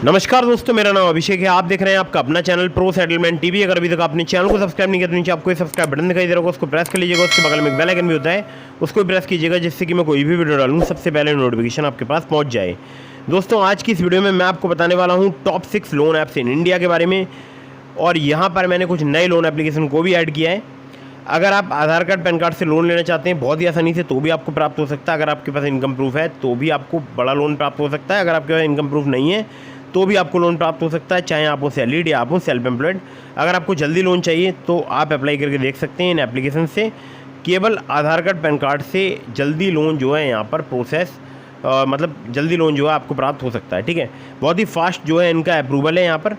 नमस्कार दोस्तों, मेरा नाम अभिषेक है। आप देख रहे हैं आपका अपना चैनल प्रो सेटलमेंट टीवी। अगर अभी तक आपने चैनल को सब्सक्राइब नहीं किया तो नीचे आपको सब्सक्राइब बटन दिखाई दे रहा होगा, उसको प्रेस कर लीजिएगा। उसके बगल में एक बेल आइकन भी होता है, उसको भी प्रेस कीजिएगा, जिससे कि मैं कोई भी वीडियो डालूँ सबसे पहले नोटिफिकेशन आपके पास पहुँच जाए। दोस्तों, आज की इस वीडियो में मैं आपको बताने वाला हूँ top 6 loan apps in India के बारे में, और यहाँ पर मैंने कुछ नए लोन एप्लीकेशन को भी ऐड किया है। अगर आप आधार कार्ड पैन कार्ड से लोन लेना चाहते हैं बहुत ही आसानी से, तो भी आपको प्राप्त हो सकता है। अगर आपके पास इनकम प्रूफ है तो भी आपको बड़ा लोन प्राप्त हो सकता है। अगर आपके पास इनकम प्रूफ नहीं है तो भी आपको लोन प्राप्त हो सकता है, चाहे आप हो सैलरीड या आप हो सेल्फ एम्प्लॉयड। अगर आपको जल्दी लोन चाहिए तो आप अप्लाई करके देख सकते हैं इन एप्लीकेशन से। केवल आधार कार्ड पैन कार्ड से जल्दी लोन जो है यहाँ पर प्रोसेस मतलब जल्दी लोन जो है आपको प्राप्त हो सकता है। ठीक है, बहुत ही फास्ट जो है इनका अप्रूवल है यहाँ पर।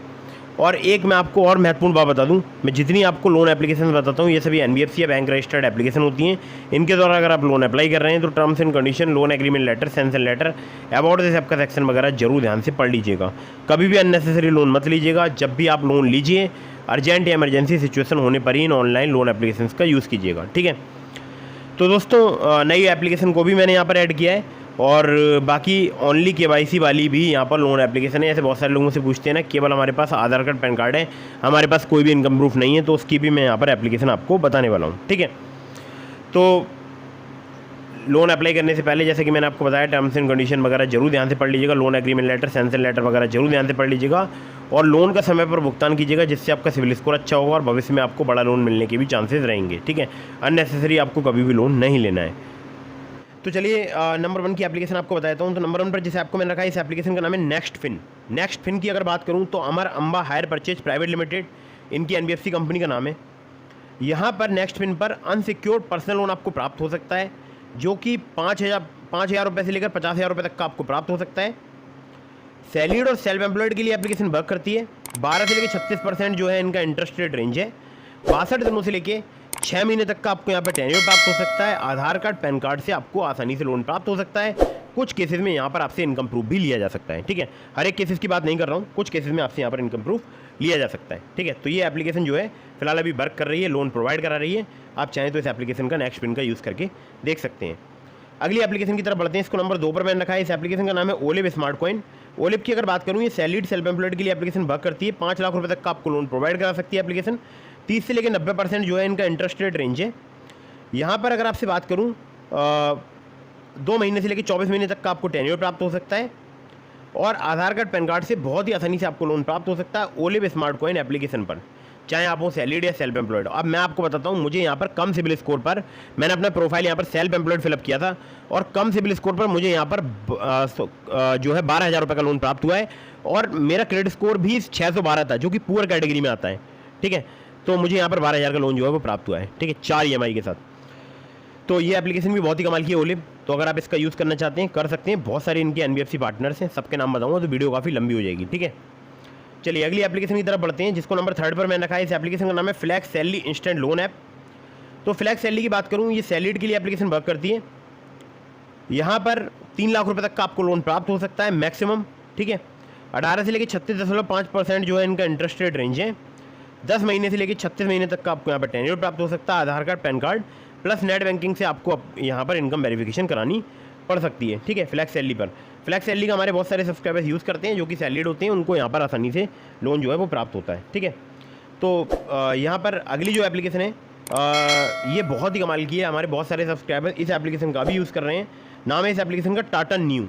और एक मैं आपको और महत्वपूर्ण बात बता दूं, मैं जितनी आपको लोन एप्लीकेशन बताता हूं ये सभी एनबीएफसी या बैंक रजिस्टर्ड एप्लीकेशन होती हैं। इनके द्वारा अगर आप लोन अप्लाई कर रहे हैं तो terms and condition, loan agreement letter, sanction letter, about this app का सेक्शन वगैरह जरूर ध्यान से पढ़ लीजिएगा। कभी भी अननेसेसरी लोन मत लीजिएगा। जब भी आप लोन लीजिए, अर्जेंट या इमरजेंसी सिचुएशन होने पर ही इन ऑनलाइन लोन एप्लीकेशन का यूज़ कीजिएगा। ठीक है, तो दोस्तों नई एप्लीकेशन को भी मैंने यहाँ पर ऐड किया है, और बाकी ओनली केवाईसी वाली भी यहाँ पर लोन एप्लीकेशन है। ऐसे बहुत सारे लोगों से पूछते हैं ना, केवल हमारे पास आधार कार्ड पैन कार्ड है, हमारे पास कोई भी इनकम प्रूफ नहीं है, तो उसकी भी मैं यहाँ पर एप्लीकेशन आपको बताने वाला हूँ। ठीक है, तो लोन अप्लाई करने से पहले जैसे कि मैंने आपको बताया, टर्म्स एंड कंडीशन वगैरह जरूर ध्यान से पढ़ लीजिएगा। Loan agreement letter, sanction letter वगैरह जरूर ध्यान से पढ़ लीजिएगा, और लोन का समय पर भुगतान कीजिएगा, जिससे आपका सिविल स्कोर अच्छा होगा और भविष्य में आपको बड़ा लोन मिलने के भी चांसेस रहेंगे। ठीक है, अननेसेसरी आपको कभी भी लोन नहीं लेना है। तो चलिए नंबर 1 की एप्लीकेशन आपको बताता हूँ। तो नंबर 1 पर जिस ऐप को मैंने रखा है, इस एप्लीकेशन का नाम है नेक्स्ट फिन। नेक्स्ट फिन की अगर बात करूँ तो Amar Amba hire purchase private limited, इनकी एनबीएफसी कंपनी का नाम है। यहाँ पर नेक्स्ट फिन पर अनसिक्योर्ड पर्सनल लोन आपको प्राप्त हो सकता है, जो कि 5,000 रुपये से लेकर 50,000 रुपये तक का आपको प्राप्त हो सकता है। सैलरीड और सेल्फ एम्प्लॉयड के लिए एप्लीकेशन वर्क करती है। 12 से लेकर 36% जो है इनका इंटरेस्ट रेट रेंज है। 62 दिनों से लेके 6 महीने तक का आपको यहाँ पे टेन्योर प्राप्त हो सकता है। आधार कार्ड पैन कार्ड से आपको आसानी से लोन प्राप्त हो सकता है। कुछ केसेस में यहाँ पर आपसे इनकम प्रूफ भी लिया जा सकता है। ठीक है, हर एक केसेस की बात नहीं कर रहा हूँ, कुछ केसेस में आपसे यहाँ पर इनकम प्रूफ लिया जा सकता है। ठीक है, तो ये एप्लीकेशन जो है फिलहाल अभी वर्क कर रही है, लोन प्रोवाइड करा रही है। आप चाहें तो इस एप्लीकेशन का नेक्स्ट पिन का यूज़ करके देख सकते हैं। अगली एप्लीकेशन की तरफ बढ़ते हैं। इसको नंबर 2 पर मैंने रखा है। इस एप्लीकेशन का नाम है ओलिव स्मार्ट कॉइन। ओलिव की अगर बात करूँ, ये सैलरीड सेल्फ एम्प्लॉयड के लिए एप्लीकेशन वर्क करती है। 5 लाख रुपये तक का आपको लोन प्रोवाइड करा सकती है एप्लीकेशन। 30 से लेकर 90% जो है इनका इंटरेस्ट रेट रेंज है। यहाँ पर अगर आपसे बात करूँ, 2 महीने से लेकर 24 महीने तक का आपको टेन्योर प्राप्त हो सकता है, और आधार कार्ड पैन कार्ड से बहुत ही आसानी से आपको लोन प्राप्त हो सकता है ओलिव स्मार्ट कॉइन एप्लीकेशन पर, चाहे आप हो सैलरीड या सेल्फ एम्प्लॉयड। अब मैं आपको बताता हूँ, मुझे यहाँ पर कम सिबिल स्कोर पर, मैंने अपना प्रोफाइल यहाँ पर सेल्फ एम्प्लॉयड फिलअप किया था, और कम सिबिल स्कोर पर मुझे यहाँ पर जो है 12,000 रुपये का लोन प्राप्त हुआ है, और मेरा क्रेडिट स्कोर भी 612 था, जो कि पुअर कैटेगरी में आता है। ठीक है, तो मुझे यहाँ पर 12,000 का लोन जो है वो प्राप्त हुआ है। ठीक है, 4 EMI के साथ। तो ये एप्लीकेशन भी बहुत ही कमाल की है ओलिव। तो अगर आप इसका यूज़ करना चाहते हैं कर सकते हैं। बहुत सारे इनके एनबीएफसी पार्टनर्स हैं, सबके नाम बताऊंगा तो वीडियो काफ़ी लंबी हो जाएगी। ठीक है, चलिए अगली एप्लीकेशन की तरफ बढ़ते हैं, जिसको नंबर 3 पर मैंने रखा है। इस एप्लीकेशन का नाम है Flex Salary instant loan app. तो फ्लैक्स सैलरी की बात करूँ, ये सैलरीड के लिए एप्लीकेशन वर्क करती है। यहाँ पर 3 लाख रुपये तक का आपको लोन प्राप्त हो सकता है मैक्सिमम। ठीक है, 18 से लेकर 36.5% जो है इनका इंटरेस्ट रेट रेंज है। 10 महीने से लेकर 36 महीने तक का आपको यहाँ पर टेन्योर प्राप्त हो सकता है। Aadhaar card PAN card plus net banking से आपको यहाँ पर इनकम वेरिफिकेशन करानी पड़ सकती है। ठीक है, फ्लैक्स सैलरी पर। फ्लैक्स सैलरी का हमारे बहुत सारे सब्सक्राइबर्स यूज़ करते हैं, जो कि सैलरीड होते हैं, उनको यहाँ पर आसानी से लोन जो है वो प्राप्त होता है। ठीक है, तो यहाँ पर अगली जो एप्लीकेशन है ये बहुत ही कमाल की है। हमारे बहुत सारे सब्सक्राइबर्स इस एप्लीकेशन का भी यूज़ कर रहे हैं। नाम है इस एप्लीकेशन का टाटा न्यू।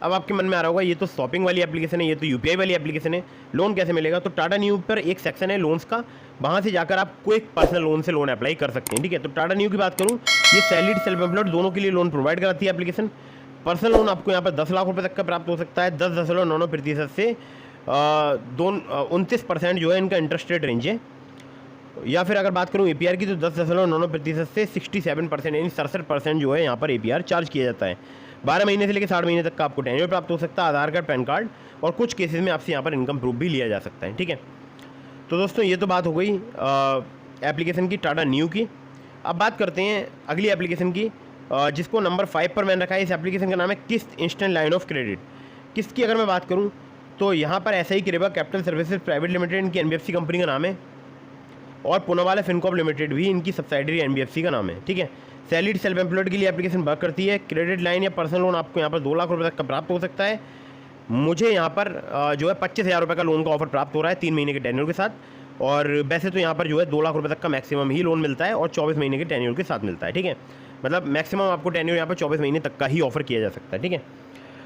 अब आपके मन में आ रहा होगा, ये तो शॉपिंग वाली एप्लीकेशन है, ये तो यूपीआई वाली एप्लीकेशन है, लोन कैसे मिलेगा? तो टाटा न्यू पर एक सेक्शन है लोन्स का, वहाँ से जाकर आप कोई पर्सनल लोन से लोन अप्लाई कर सकते हैं। ठीक है, तो टाटा न्यू की बात करूँ, ये सैलरीड सेल्फ एम्प्लॉयड दोनों के लिए लोन प्रोवाइड कराती है एप्लीकेशन। पर्सनल लोन आपको यहाँ पर 10 लाख रुपये तक का प्राप्त हो सकता है। 10.99% से 29% जो है इनका इंटरेस्ट रेट रेंज है। या फिर अगर बात करूँ APR की, तो 10.99% से 67% यानी 67% जो है यहाँ पर APR चार्ज किया जाता है। 12 महीने से लेकर 60 महीने तक का आपको टेन्योर प्राप्त हो सकता है। आधार कार्ड पैन कार्ड, और कुछ केसेस में आपसे यहाँ पर इनकम प्रूफ भी लिया जा सकता है। ठीक है, तो दोस्तों ये तो बात हो गई एप्लीकेशन की टाटा न्यू की। अब बात करते हैं अगली एप्लीकेशन की, जिसको नंबर 5 पर मैंने रखा है। इस एप्लीकेशन का नाम है किस्त इंस्टेंट लाइन ऑफ क्रेडिट। किस्त की अगर मैं बात करूँ तो यहाँ पर SI कृपा कैपिटल सर्विसेज प्राइवेट लिमिटेड इनकी NBFC कंपनी का नाम है, और पूनावाला फिनकॉर्प लिमिटेड भी इनकी सब्सिडरी NBFC का नाम है। ठीक है, सैलरीड सेल्फ एम्प्लॉयड के लिए एप्लीकेशन वर्क करती है। क्रेडिट लाइन या पर्सनल लोन आपको यहाँ पर 2 लाख रुपये तक का प्राप्त हो सकता है। मुझे यहाँ पर जो है 25,000 रुपये का लोन का ऑफर प्राप्त हो रहा है 3 महीने के टेन्योर के साथ। और वैसे तो यहाँ पर जो है 2 लाख रुपए तक का मैक्सिमम ही लोन मिलता है और 24 महीने के टेन्योर के साथ मिलता है, ठीक है। मतलब मैक्सिमम आपको टेन्योर यहाँ पर 24 महीने तक का ही ऑफर किया जा सकता है, ठीक है।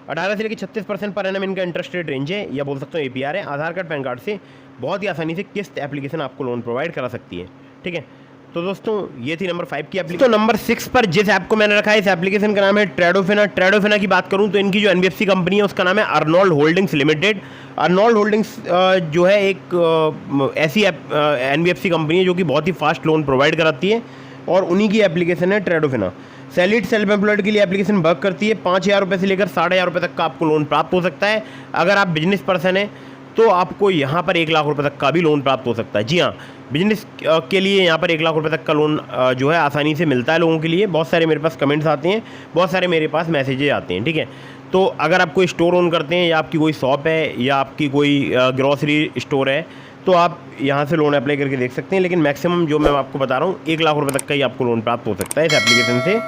18 से लेकर 36% पर एनम इनका इंटरेस्ट रेट रेंज है, या बोल सकते हो APR है। आधार कार्ड पैन कार्ड से बहुत ही आसानी से किस्त एप्लीकेशन आपको लोन प्रोवाइड करा सकती है, ठीक है। तो दोस्तों ये थी नंबर 5 की एप्लीकेशन। तो नंबर 6 पर जिस ऐप को मैंने रखा है, इस एप्लीकेशन का नाम है ट्रेडोफिना। ट्रेडोफिना की बात करूं तो इनकी जो NBFC कंपनी है उसका नाम है Arnold holdings limited. Arnold holdings जो है एक ऐसी NBFC कंपनी है जो कि बहुत ही फास्ट लोन प्रोवाइड कराती है, और उन्हीं की एप्लीकेशन है ट्रेडोफिना। सैलरीड सेल्फ एम्प्लॉयड के लिए एप्लीकेशन वर्क करती है। 5,000 रुपये से लेकर 5,500 रुपये तक का आपको लोन प्राप्त हो सकता है। अगर आप बिजनेस पर्सन है तो आपको यहाँ पर 1 लाख रुपये तक का भी लोन प्राप्त हो सकता है। जी हाँ, बिजनेस के लिए यहाँ पर 1 लाख रुपये तक का लोन जो है आसानी से मिलता है लोगों के लिए। बहुत सारे मेरे पास कमेंट्स आते हैं, बहुत सारे मेरे पास मैसेजेस आते हैं, ठीक है। तो अगर आप कोई स्टोर ओन करते हैं, या आपकी कोई शॉप है, या आपकी कोई ग्रॉसरी स्टोर है, तो आप यहाँ से लोन अप्लाई करके देख सकते हैं। लेकिन मैक्सिमम जो मैं आपको बता रहा हूँ 1 लाख रुपये तक का ही आपको लोन प्राप्त हो सकता है इस एप्लीकेशन से।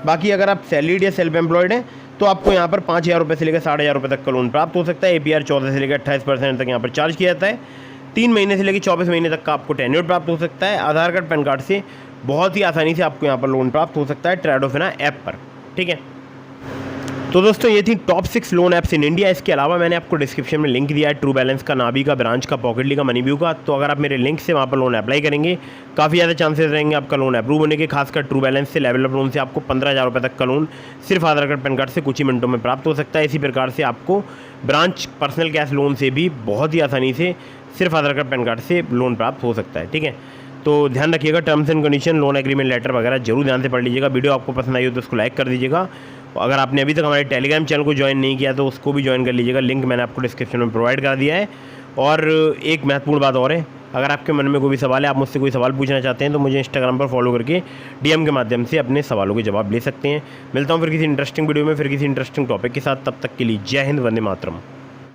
बाकी अगर आप सैलरीड या सेल्फ एम्प्लॉयड हैं तो आपको यहाँ पर 5,000 रुपये से लेकर 5,500 रुपये तक का लोन प्राप्त हो सकता है। APR 14 से लेकर 28% तक यहाँ पर चार्ज किया जाता है। 3 महीने से लेकर 24 महीने तक का आपको टेन्योर प्राप्त हो सकता है। आधार कार्ड पैन कार्ड से बहुत ही आसानी से आपको यहाँ पर लोन प्राप्त हो सकता है ट्रेडोफिना ऐप पर, ठीक है। तो दोस्तों ये थी top 6 loan apps in India. इसके अलावा मैंने आपको डिस्क्रिप्शन में लिंक दिया है ट्रू बैलेंस का, नाबी का, ब्रांच का, पॉकेटली का, मनीव्यू का। तो अगर आप मेरे लिंक से वहाँ पर लोन अप्लाई करेंगे, काफ़ी ज़्यादा चांसेस रहेंगे आपका लोन अप्रूव होने के। खासकर ट्रू बैलेंस से, लेवल अप लोन से आपको 15,000 रुपये तक का लोन सिर्फ आधार कार्ड पैन कार्ड से कुछ ही मिनटों में प्राप्त हो सकता है। इसी प्रकार से आपको ब्रांच पर्सनल कैश लोन से भी बहुत ही आसानी से सिर्फ आधार कार्ड पैन कार्ड से लोन प्राप्त हो सकता है, ठीक है। तो ध्यान रखिएगा, terms and condition, loan agreement letter वगैरह जरूर ध्यान से पढ़ लीजिएगा। वीडियो आपको पसंद आई हो तो उसको लाइक कर दीजिएगा। अगर आपने अभी तक हमारे टेलीग्राम चैनल को ज्वाइन नहीं किया तो उसको भी ज्वाइन कर लीजिएगा, लिंक मैंने आपको डिस्क्रिप्शन में प्रोवाइड कर दिया है। और एक महत्वपूर्ण बात और है, अगर आपके मन में कोई भी सवाल है, आप मुझसे कोई सवाल पूछना चाहते हैं, तो मुझे इंस्टाग्राम पर फॉलो करके DM के माध्यम से अपने सवालों के जवाब ले सकते हैं। मिलता हूँ फिर किसी इंटरेस्टिंग वीडियो में, फिर किसी इंटरेस्टिंग टॉपिक के साथ। तब तक के लिए जय हिंद, वंदे मातरम।